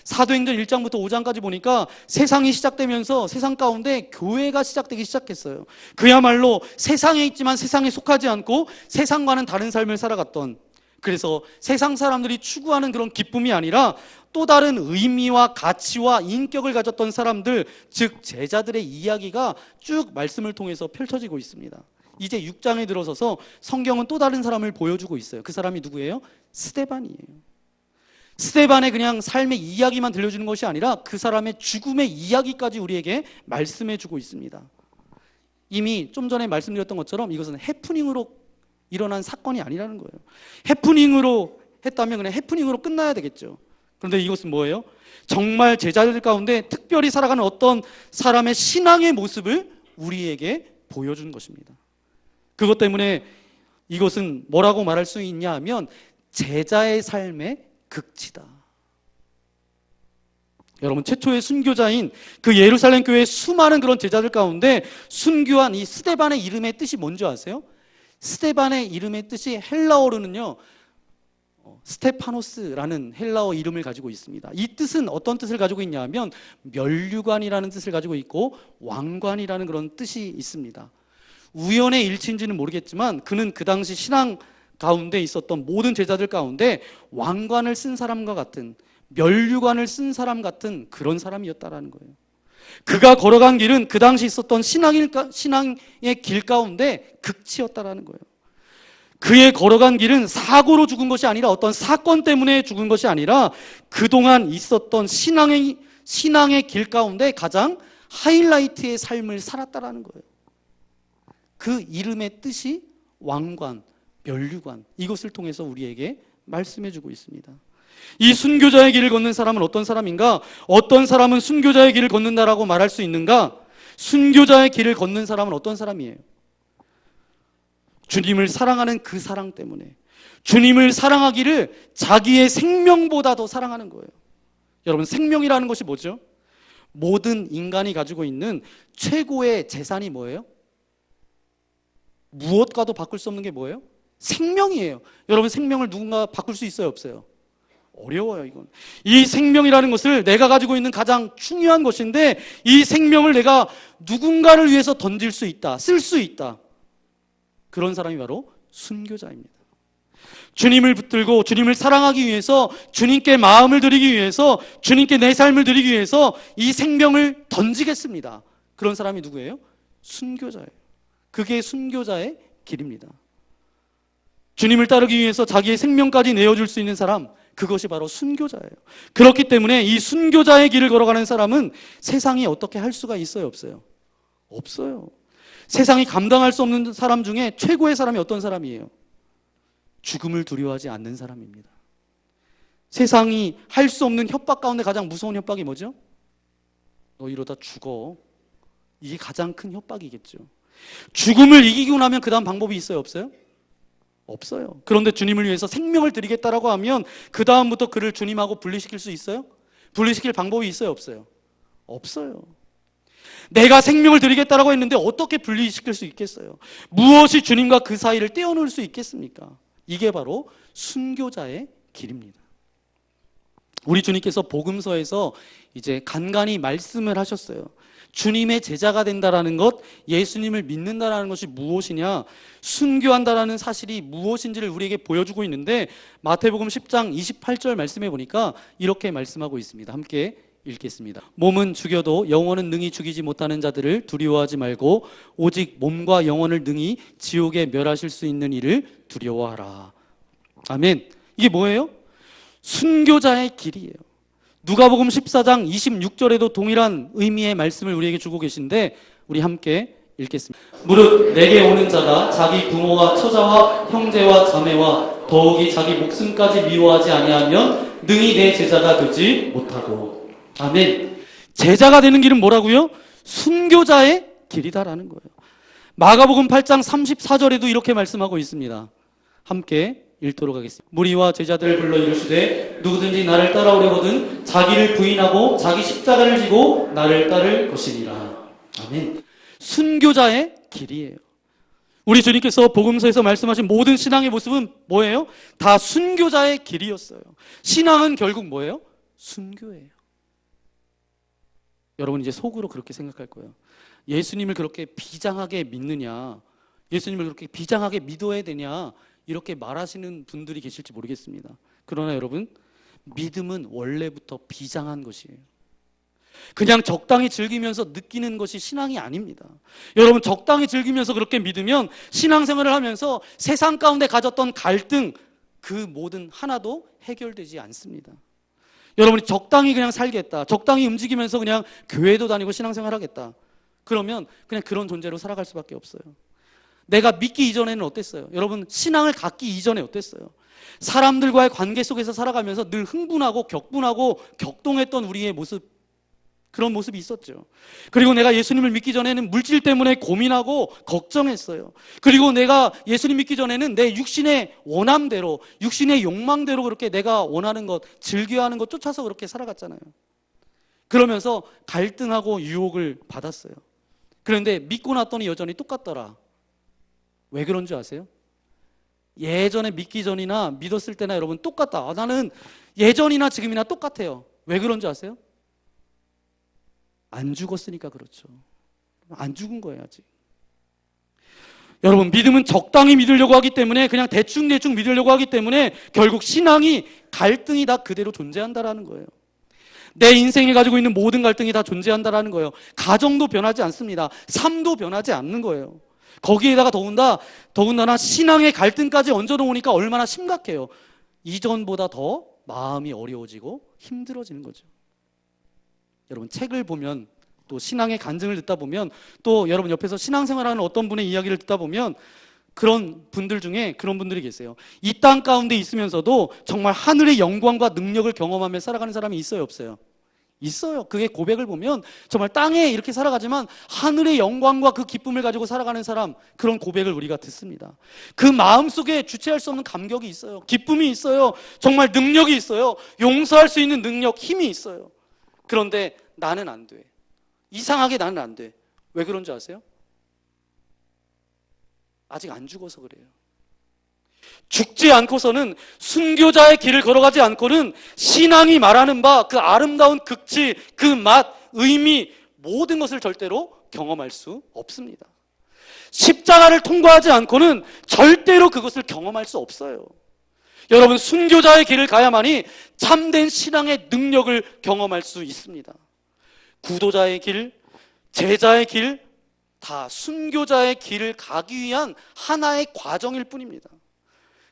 사도행전 1장부터 5장까지 보니까 세상이 시작되면서 세상 가운데 교회가 시작되기 시작했어요. 그야말로 세상에 있지만 세상에 속하지 않고 세상과는 다른 삶을 살아갔던, 그래서 세상 사람들이 추구하는 그런 기쁨이 아니라 또 다른 의미와 가치와 인격을 가졌던 사람들, 즉 제자들의 이야기가 쭉 말씀을 통해서 펼쳐지고 있습니다. 이제 6장에 들어서서 성경은 또 다른 사람을 보여주고 있어요. 그 사람이 누구예요? 스데반이에요. 스데반의 그냥 삶의 이야기만 들려주는 것이 아니라 그 사람의 죽음의 이야기까지 우리에게 말씀해주고 있습니다. 이미 좀 전에 말씀드렸던 것처럼 이것은 해프닝으로 일어난 사건이 아니라는 거예요. 해프닝으로 했다면 그냥 해프닝으로 끝나야 되겠죠. 그런데 이것은 뭐예요? 정말 제자들 가운데 특별히 살아가는 어떤 사람의 신앙의 모습을 우리에게 보여준 것입니다. 그것 때문에 이것은 뭐라고 말할 수 있냐 하면 제자의 삶의 극치다. 여러분, 최초의 순교자인 그 예루살렘 교회의 수많은 그런 제자들 가운데 순교한 이 스데반의 이름의 뜻이 뭔지 아세요? 스데반의 이름의 뜻이 헬라어로는요, 스테파노스라는 헬라어 이름을 가지고 있습니다. 이 뜻은 어떤 뜻을 가지고 있냐 하면 면류관이라는 뜻을 가지고 있고 왕관이라는 그런 뜻이 있습니다. 우연의 일치인지는 모르겠지만 그는 그 당시 신앙 가운데 있었던 모든 제자들 가운데 왕관을 쓴 사람과 같은, 면류관을 쓴 사람 같은 그런 사람이었다라는 거예요. 그가 걸어간 길은 그 당시 있었던 신앙의 길 가운데 극치였다라는 거예요. 그의 걸어간 길은 사고로 죽은 것이 아니라 어떤 사건 때문에 죽은 것이 아니라 그동안 있었던 신앙의 길 가운데 가장 하이라이트의 삶을 살았다라는 거예요. 그 이름의 뜻이 왕관, 면류관, 이것을 통해서 우리에게 말씀해주고 있습니다. 이 순교자의 길을 걷는 사람은 어떤 사람인가? 어떤 사람은 순교자의 길을 걷는다라고 말할 수 있는가? 순교자의 길을 걷는 사람은 어떤 사람이에요? 주님을 사랑하는 그 사랑 때문에, 주님을 사랑하기를 자기의 생명보다 더 사랑하는 거예요. 여러분, 생명이라는 것이 뭐죠? 모든 인간이 가지고 있는 최고의 재산이 뭐예요? 무엇과도 바꿀 수 없는 게 뭐예요? 생명이에요. 여러분, 생명을 누군가 바꿀 수 있어요, 없어요? 어려워요, 이건. 이 생명이라는 것을 내가 가지고 있는 가장 중요한 것인데 이 생명을 내가 누군가를 위해서 던질 수 있다, 쓸 수 있다. 그런 사람이 바로 순교자입니다. 주님을 붙들고 주님을 사랑하기 위해서, 주님께 마음을 드리기 위해서, 주님께 내 삶을 드리기 위해서 이 생명을 던지겠습니다. 그런 사람이 누구예요? 순교자예요. 그게 순교자의 길입니다. 주님을 따르기 위해서 자기의 생명까지 내어줄 수 있는 사람, 그것이 바로 순교자예요. 그렇기 때문에 이 순교자의 길을 걸어가는 사람은 세상이 어떻게 할 수가 있어요, 없어요? 없어요. 세상이 감당할 수 없는 사람 중에 최고의 사람이 어떤 사람이에요? 죽음을 두려워하지 않는 사람입니다. 세상이 할 수 없는 협박 가운데 가장 무서운 협박이 뭐죠? 너 이러다 죽어. 이게 가장 큰 협박이겠죠. 죽음을 이기고 나면 그 다음 방법이 있어요, 없어요? 없어요. 그런데 주님을 위해서 생명을 드리겠다라고 하면 그 다음부터 그를 주님하고 분리시킬 수 있어요? 분리시킬 방법이 있어요? 없어요? 없어요. 내가 생명을 드리겠다라고 했는데 어떻게 분리시킬 수 있겠어요? 무엇이 주님과 그 사이를 떼어놓을 수 있겠습니까? 이게 바로 순교자의 길입니다. 우리 주님께서 복음서에서 이제 간간히 말씀을 하셨어요. 주님의 제자가 된다라는 것, 예수님을 믿는다라는 것이 무엇이냐, 순교한다라는 사실이 무엇인지를 우리에게 보여주고 있는데 마태복음 10장 28절 말씀해 보니까 이렇게 말씀하고 있습니다. 함께 읽겠습니다. 몸은 죽여도 영혼은 능히 죽이지 못하는 자들을 두려워하지 말고 오직 몸과 영혼을 능히 지옥에 멸하실 수 있는 이를 두려워하라. 아멘. 이게 뭐예요? 순교자의 길이에요. 누가복음 14장 26절에도 동일한 의미의 말씀을 우리에게 주고 계신데 우리 함께 읽겠습니다. 무릇 내게 오는 자가 자기 부모와 처자와 형제와 자매와 더욱이 자기 목숨까지 미워하지 아니하면 능히 내 제자가 되지 못하고. 아멘. 제자가 되는 길은 뭐라고요? 순교자의 길이다라는 거예요. 마가복음 8장 34절에도 이렇게 말씀하고 있습니다. 함께 읽도록 하겠습니다. 무리와 제자들을 불러 이르시되 누구든지 나를 따라오려거든 자기를 부인하고 자기 십자가를 지고 나를 따를 것이니라. 아멘. 순교자의 길이에요. 우리 주님께서 복음서에서 말씀하신 모든 신앙의 모습은 뭐예요? 다 순교자의 길이었어요. 신앙은 결국 뭐예요? 순교예요. 여러분 이제 속으로 그렇게 생각할 거예요. 예수님을 그렇게 비장하게 믿느냐, 예수님을 그렇게 비장하게 믿어야 되냐, 이렇게 말하시는 분들이 계실지 모르겠습니다. 그러나 여러분, 믿음은 원래부터 비장한 것이에요. 그냥 적당히 즐기면서 느끼는 것이 신앙이 아닙니다. 여러분, 적당히 즐기면서 그렇게 믿으면 신앙생활을 하면서 세상 가운데 가졌던 갈등, 그 모든 하나도 해결되지 않습니다. 여러분이 적당히 그냥 살겠다, 적당히 움직이면서 그냥 교회도 다니고 신앙생활 하겠다, 그러면 그냥 그런 존재로 살아갈 수밖에 없어요. 내가 믿기 이전에는 어땠어요? 여러분, 신앙을 갖기 이전에 어땠어요? 사람들과의 관계 속에서 살아가면서 늘 흥분하고 격분하고 격동했던 우리의 모습, 그런 모습이 있었죠. 그리고 내가 예수님을 믿기 전에는 물질 때문에 고민하고 걱정했어요. 그리고 내가 예수님 믿기 전에는 내 육신의 원함대로, 육신의 욕망대로 그렇게 내가 원하는 것, 즐겨야 하는 것 쫓아서 그렇게 살아갔잖아요. 그러면서 갈등하고 유혹을 받았어요. 그런데 믿고 났더니 여전히 똑같더라. 왜 그런 줄 아세요? 예전에 믿기 전이나 믿었을 때나 여러분 똑같다. 나는 예전이나 지금이나 똑같아요. 왜 그런 줄 아세요? 안 죽었으니까 그렇죠. 안 죽은 거예요 아직. 여러분, 믿음은 적당히 믿으려고 하기 때문에, 그냥 대충 믿으려고 하기 때문에 결국 신앙이, 갈등이 다 그대로 존재한다라는 거예요. 내 인생에 가지고 있는 모든 갈등이 다 존재한다라는 거예요. 가정도 변하지 않습니다. 삶도 변하지 않는 거예요. 거기에다가 더군다나 신앙의 갈등까지 얹어놓으니까 얼마나 심각해요. 이전보다 더 마음이 어려워지고 힘들어지는 거죠. 여러분, 책을 보면, 또 신앙의 간증을 듣다 보면, 또 여러분 옆에서 신앙생활하는 어떤 분의 이야기를 듣다 보면 그런 분들 중에 그런 분들이 계세요. 이 땅 가운데 있으면서도 정말 하늘의 영광과 능력을 경험하며 살아가는 사람이 있어요, 없어요? 있어요. 그게 고백을 보면 정말 땅에 이렇게 살아가지만 하늘의 영광과 그 기쁨을 가지고 살아가는 사람, 그런 고백을 우리가 듣습니다. 그 마음속에 주체할 수 없는 감격이 있어요. 기쁨이 있어요. 정말 능력이 있어요. 용서할 수 있는 능력, 힘이 있어요. 그런데 나는 안 돼. 이상하게 나는 안 돼. 왜 그런 줄 아세요? 아직 안 죽어서 그래요. 죽지 않고서는, 순교자의 길을 걸어가지 않고는 신앙이 말하는 바, 그 아름다운 극치, 그 맛, 의미, 모든 것을 절대로 경험할 수 없습니다. 십자가를 통과하지 않고는 절대로 그것을 경험할 수 없어요. 여러분, 순교자의 길을 가야만이 참된 신앙의 능력을 경험할 수 있습니다. 구도자의 길, 제자의 길, 다 순교자의 길을 가기 위한 하나의 과정일 뿐입니다.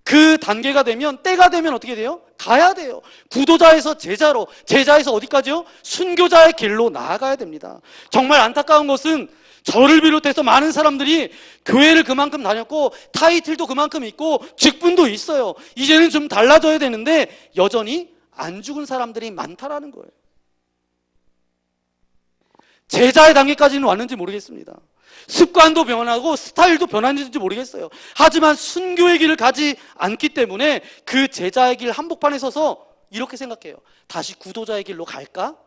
그 단계가 되면, 때가 되면 어떻게 돼요? 가야 돼요. 구도자에서 제자로, 제자에서 어디까지요? 순교자의 길로 나아가야 됩니다. 정말 안타까운 것은 저를 비롯해서 많은 사람들이 교회를 그만큼 다녔고 타이틀도 그만큼 있고 직분도 있어요. 이제는 좀 달라져야 되는데 여전히 안 죽은 사람들이 많다라는 거예요. 제자의 단계까지는 왔는지 모르겠습니다. 습관도 변하고 스타일도 변하는지 모르겠어요. 하지만 순교의 길을 가지 않기 때문에 그 제자의 길 한복판에 서서 이렇게 생각해요. 다시 구도자의 길로 갈까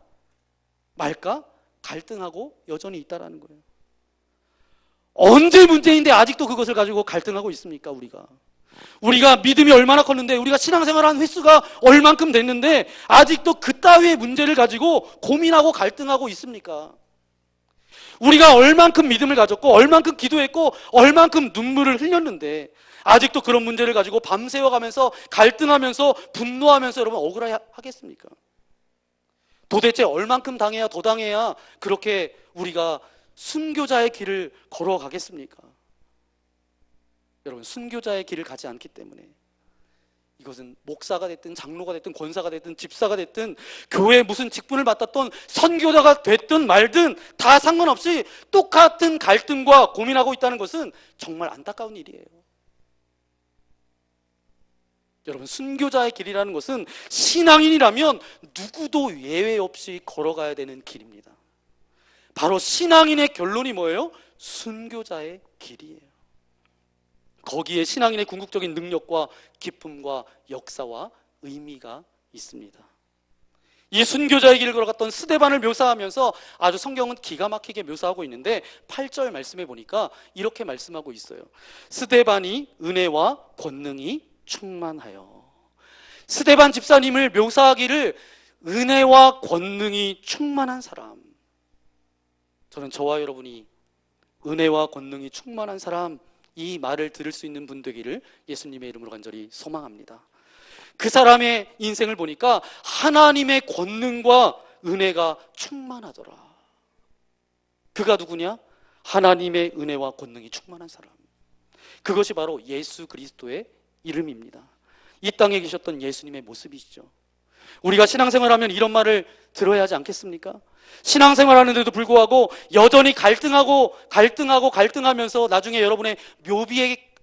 말까 갈등하고 여전히 있다라는 거예요. 언제 문제인데 아직도 그것을 가지고 갈등하고 있습니까? 우리가 믿음이 얼마나 컸는데, 우리가 신앙생활한 횟수가 얼만큼 됐는데 아직도 그따위의 문제를 가지고 고민하고 갈등하고 있습니까? 우리가 얼만큼 믿음을 가졌고 얼만큼 기도했고 얼만큼 눈물을 흘렸는데 아직도 그런 문제를 가지고 밤새워가면서 갈등하면서 분노하면서 여러분 억울하겠습니까? 도대체 얼만큼 당해야 더 당해야 그렇게 우리가 순교자의 길을 걸어가겠습니까? 여러분, 순교자의 길을 가지 않기 때문에 이것은 목사가 됐든 장로가 됐든 권사가 됐든 집사가 됐든 교회에 무슨 직분을 맡았던 선교자가 됐든 말든 다 상관없이 똑같은 갈등과 고민하고 있다는 것은 정말 안타까운 일이에요. 여러분, 순교자의 길이라는 것은 신앙인이라면 누구도 예외 없이 걸어가야 되는 길입니다. 바로 신앙인의 결론이 뭐예요? 순교자의 길이에요. 거기에 신앙인의 궁극적인 능력과 기쁨과 역사와 의미가 있습니다. 이 순교자의 길을 걸어갔던 스데반을 묘사하면서 아주 성경은 기가 막히게 묘사하고 있는데 8절 말씀해 보니까 이렇게 말씀하고 있어요. 스데반이 은혜와 권능이 충만하여. 스데반 집사님을 묘사하기를 은혜와 권능이 충만한 사람. 저는 저와 여러분이 은혜와 권능이 충만한 사람, 이 말을 들을 수 있는 분 되기를 예수님의 이름으로 간절히 소망합니다. 그 사람의 인생을 보니까 하나님의 권능과 은혜가 충만하더라. 그가 누구냐? 하나님의 은혜와 권능이 충만한 사람. 그것이 바로 예수 그리스도의 이름입니다. 이 땅에 계셨던 예수님의 모습이시죠. 우리가 신앙생활하면 이런 말을 들어야 하지 않겠습니까? 신앙생활하는데도 불구하고 여전히 갈등하면서 나중에 여러분의 묘비에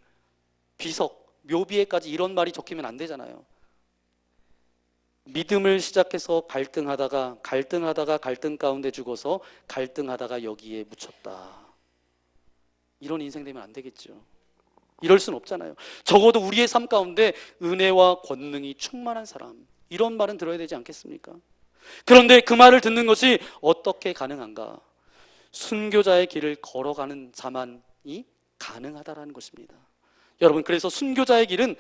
묘비에까지 이런 말이 적히면 안 되잖아요. 믿음을 시작해서 갈등하다가 갈등 가운데 죽어서 갈등하다가 여기에 묻혔다. 이런 인생 되면 안 되겠죠. 이럴 수는 없잖아요. 적어도 우리의 삶 가운데 은혜와 권능이 충만한 사람, 이런 말은 들어야 되지 않겠습니까? 그런데 그 말을 듣는 것이 어떻게 가능한가? 순교자의 길을 걸어가는 자만이 가능하다라는 것입니다. 여러분, 그래서 순교자의 길은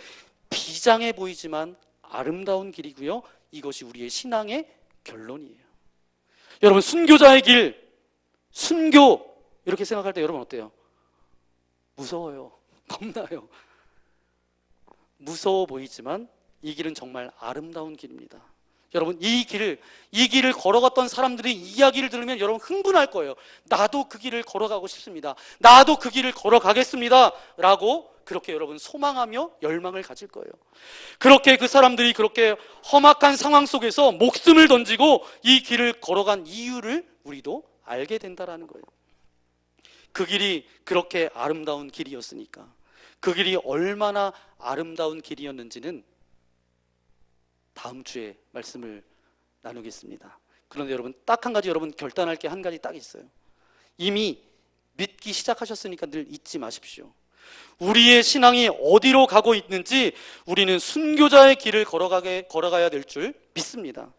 비장해 보이지만 아름다운 길이고요, 이것이 우리의 신앙의 결론이에요. 여러분, 순교자의 길, 순교 이렇게 생각할 때 여러분 어때요? 무서워요. 겁나요. 무서워 보이지만 이 길은 정말 아름다운 길입니다. 여러분, 이 길을 걸어갔던 사람들의 이야기를 들으면 여러분 흥분할 거예요. 나도 그 길을 걸어가고 싶습니다. 나도 그 길을 걸어가겠습니다. 라고 그렇게 여러분 소망하며 열망을 가질 거예요. 그렇게 그 사람들이 그렇게 험악한 상황 속에서 목숨을 던지고 이 길을 걸어간 이유를 우리도 알게 된다라는 거예요. 그 길이 그렇게 아름다운 길이었으니까, 그 길이 얼마나 아름다운 길이었는지는 다음 주에 말씀을 나누겠습니다. 그런데 여러분, 딱 한 가지 여러분 결단할 게 한 가지 딱 있어요. 이미 믿기 시작하셨으니까 늘 잊지 마십시오. 우리의 신앙이 어디로 가고 있는지 우리는 순교자의 길을 걸어가야 될 줄 믿습니다.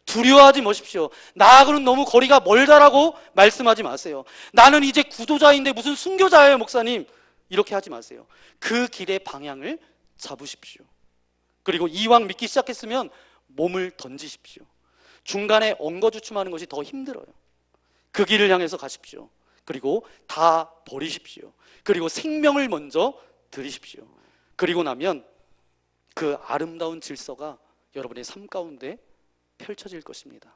두려워하지 마십시오. 나하고는 너무 거리가 멀다라고 말씀하지 마세요. 나는 이제 구도자인데 무슨 순교자예요, 목사님. 이렇게 하지 마세요. 그 길의 방향을 잡으십시오. 그리고 이왕 믿기 시작했으면 몸을 던지십시오. 중간에 엉거주춤하는 것이 더 힘들어요. 그 길을 향해서 가십시오. 그리고 다 버리십시오. 그리고 생명을 먼저 드리십시오. 그리고 나면 그 아름다운 질서가 여러분의 삶 가운데 펼쳐질 것입니다.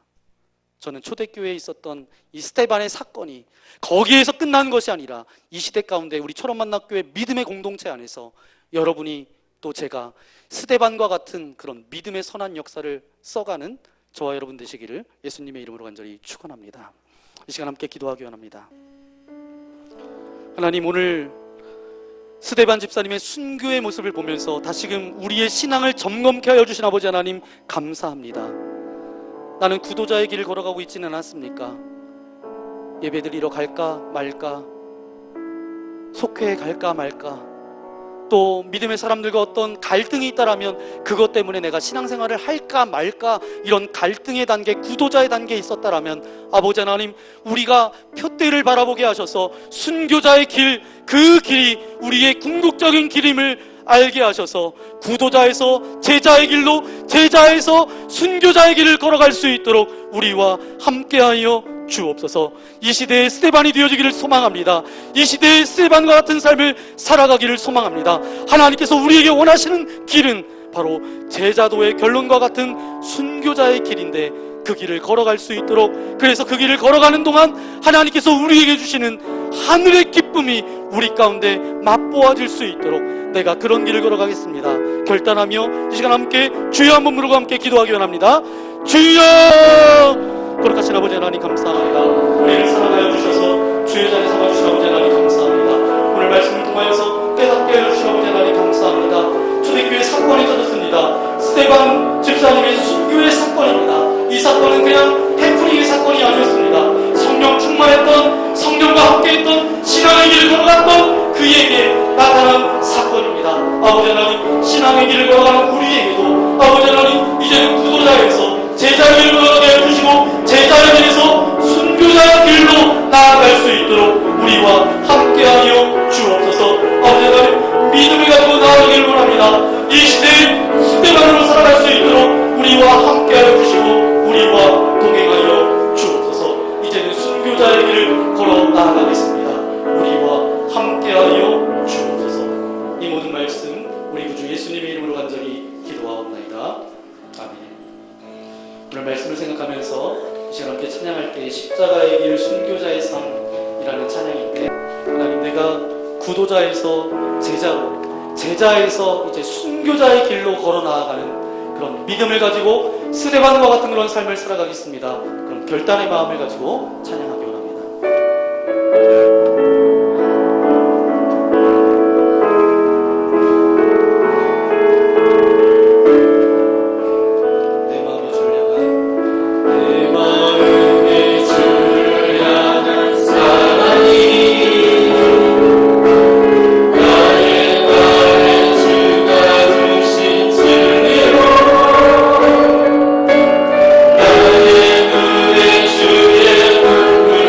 저는 초대교회에 있었던 이 스데반의 사건이 거기에서 끝난 것이 아니라 이 시대 가운데 우리 철원만납교회 믿음의 공동체 안에서 여러분이 또 제가 스데반과 같은 그런 믿음의 선한 역사를 써가는 저와 여러분 되시기를 예수님의 이름으로 간절히 축원합니다. 이 시간 함께 기도하기 원합니다. 하나님, 오늘 스데반 집사님의 순교의 모습을 보면서 다시금 우리의 신앙을 점검케 하여 주신 아버지 하나님 감사합니다. 나는 구도자의 길을 걸어가고 있지는 않았습니까? 예배드리러 갈까 말까 속회에 갈까 말까, 또 믿음의 사람들과 어떤 갈등이 있다라면 그것 때문에 내가 신앙생활을 할까 말까, 이런 갈등의 단계, 구도자의 단계에 있었다라면 아버지 하나님, 우리가 표대를 바라보게 하셔서 순교자의 길, 그 길이 우리의 궁극적인 길임을 알게 하셔서 구도자에서 제자의 길로, 제자에서 순교자의 길을 걸어갈 수 있도록 우리와 함께하여 주옵소서. 이 시대의 스테반이 되어지기를 소망합니다. 이 시대의 스테반과 같은 삶을 살아가기를 소망합니다. 하나님께서 우리에게 원하시는 길은 바로 제자도의 결론과 같은 순교자의 길인데, 그 길을 걸어갈 수 있도록, 그래서 그 길을 걸어가는 동안 하나님께서 우리에게 주시는 하늘의 기쁨이 우리 가운데 맛보아질 수 있도록 내가 그런 길을 걸어가겠습니다. 결단하며 이 시간 함께 주여 한번 부르고 함께 기도하기 원합니다. 주여! 거룩하신 아버지 하나님 감사합니다. 우리를 사랑하여 주셔서 주의 자리에 삼아주신 아버지 하나님 감사합니다. 오늘 말씀을 통하여서 깨닫게 해주신 아버지 하나님 감사합니다. 초대교회 사건이 터졌습니다. 스테반 집사님의 순교의 사건입니다. 이 사건은 그냥 해프닝의 사건이 아니었습니다. 성령 충만했던, 성령과 함께했던, 신앙의 길을 걸어갔던 그에게 나타난 사건입니다. 아버지 하나님, 신앙의 길을 걸어가는 우리에게도 아버지 하나님, 이제는 구도자에서 제자의 길을 걸어가게 해주시고 제자의 길에서 순교자의 길로 나아갈 수 있도록 우리와 함께하여 주옵소서. 아버지 하나님, 믿음을 가지고 나아가기를 원합니다. 이 시대에 스테반으로 살아갈 수 있도록 우리와 함께하여 주시고 우리와 동행하여 주옵소서. 이제는 순교자의 길을 걸어 나아가겠습니다. 우리와 함께하여 주옵소서. 이 모든 말씀 우리 구주 예수님의 이름으로 간절히 기도하옵나이다. 아멘. 오늘 말씀을 생각하면서 이 시간 함께 찬양할 때 십자가의 길 순교자의 삶이라는 찬양인데, 하나님, 내가 구도자에서 제자로, 제자에서 이제 순교자의 길로 걸어 나아가는 그런 믿음을 가지고 스데반과 같은 그런 삶을 살아가겠습니다. 그런 결단의 마음을 가지고 찬양하기 원합니다. 내 마음의 주를 향한, 내 마음의 주를 향한 사랑이 나의 눈에 주의 눈물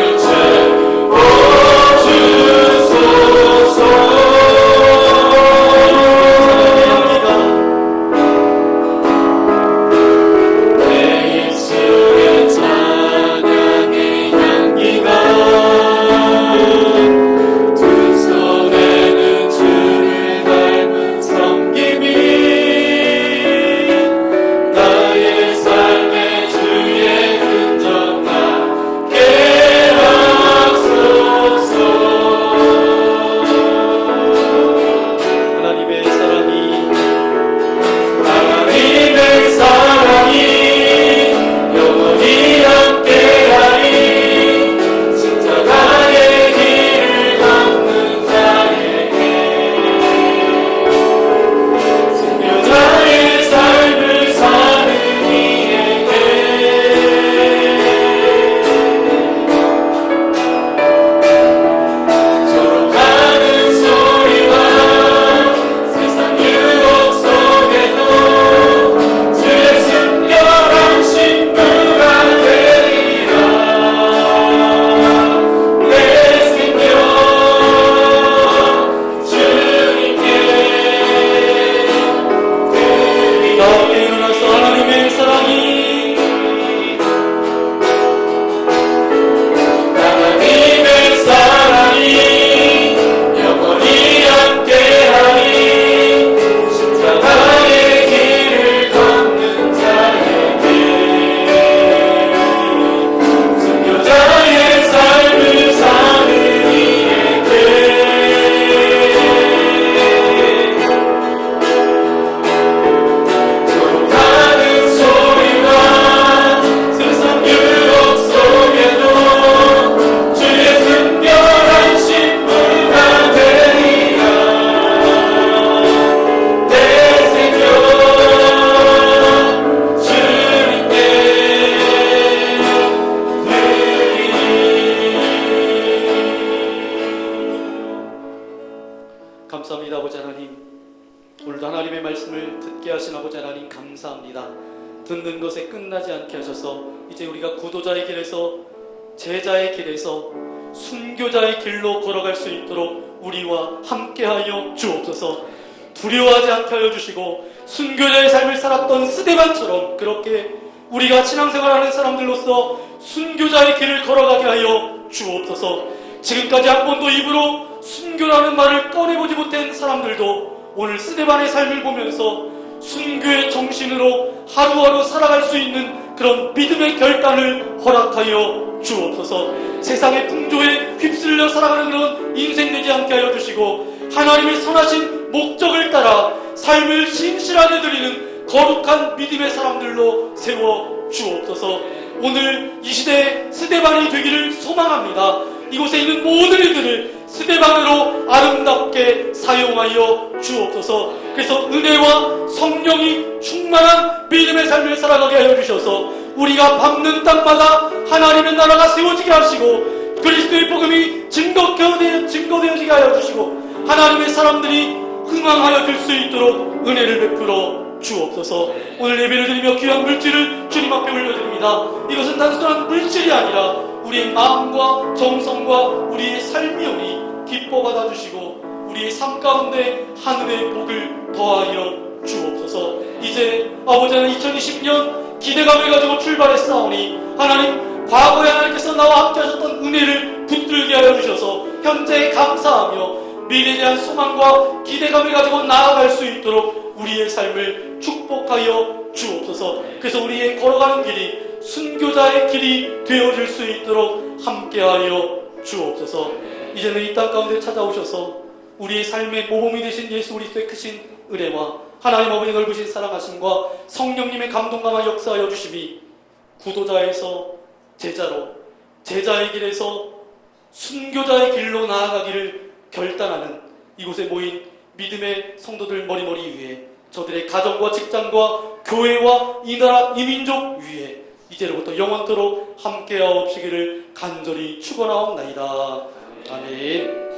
하나님의 말씀을 듣게 하신 아버지 하나님 감사합니다. 듣는 것에 끝나지 않게 하셔서 이제 우리가 구도자의 길에서 제자의 길에서 순교자의 길로 걸어갈 수 있도록 우리와 함께하여 주옵소서. 두려워하지 않게 하여 주시고 순교자의 삶을 살았던 스데반처럼 그렇게 우리가 신앙생활하는 사람들로서 순교자의 길을 걸어가게 하여 주옵소서. 지금까지 한 번도 입으로 순교라는 말을 꺼내보지 못한 사람들도 오늘 스데반의 삶을 보면서 순교의 정신으로 하루하루 살아갈 수 있는 그런 믿음의 결단을 허락하여 주옵소서. 세상의 풍조에 휩쓸려 살아가는 그런 인생 되지 않게 하여 주시고 하나님의 선하신 목적을 따라 삶을 신실하게 드리는 거룩한 믿음의 사람들로 세워 주옵소서. 오늘 이 시대에 스데반이 되기를 소망합니다. 이곳에 있는 모든 이들을 스데반으로 아름답게 사용하여 주옵소서. 그래서 은혜와 성령이 충만한 믿음의 삶을 살아가게 하여 주셔서 우리가 밟는 땅마다 하나님의 나라가 세워지게 하시고 그리스도의 복음이 증거되어지게 하여 주시고 하나님의 사람들이 흥황하여 될 수 있도록 은혜를 베풀어 주옵소서. 오늘 예배를 드리며 귀한 물질을 주님 앞에 올려드립니다. 이것은 단순한 물질이 아니라 우리의 마음과 정성과 우리의 삶이오니 기뻐 받아주시고 우리의 삶 가운데 하늘의 복을 더하여 주옵소서. 이제 아버지 하나님 2020년 기대감을 가지고 출발했사오니 하나님 과거에 하나님께서 나와 함께 하셨던 은혜를 붙들게 하여 주셔서 현재 감사하며 미래에 대한 소망과 기대감을 가지고 나아갈 수 있도록 우리의 삶을 축복하여 주옵소서. 그래서 우리의 걸어가는 길이 순교자의 길이 되어질 수 있도록 함께하여 주옵소서. 이제는 이 땅 가운데 찾아오셔서 우리의 삶의 모범이 되신 예수 그리스도의 크신 은혜와 하나님 아버지 넓으신 사랑하심과 성령님의 감동감화 역사하여 주심이 구도자에서 제자로 제자의 길에서 순교자의 길로 나아가기를 결단하는 이곳에 모인 믿음의 성도들 머리머리 위에 저들의 가정과 직장과 교회와 이 나라 이 민족 위에 이제로부터 영원토록 함께하옵시기를 간절히 축원하옵나이다. 아멘.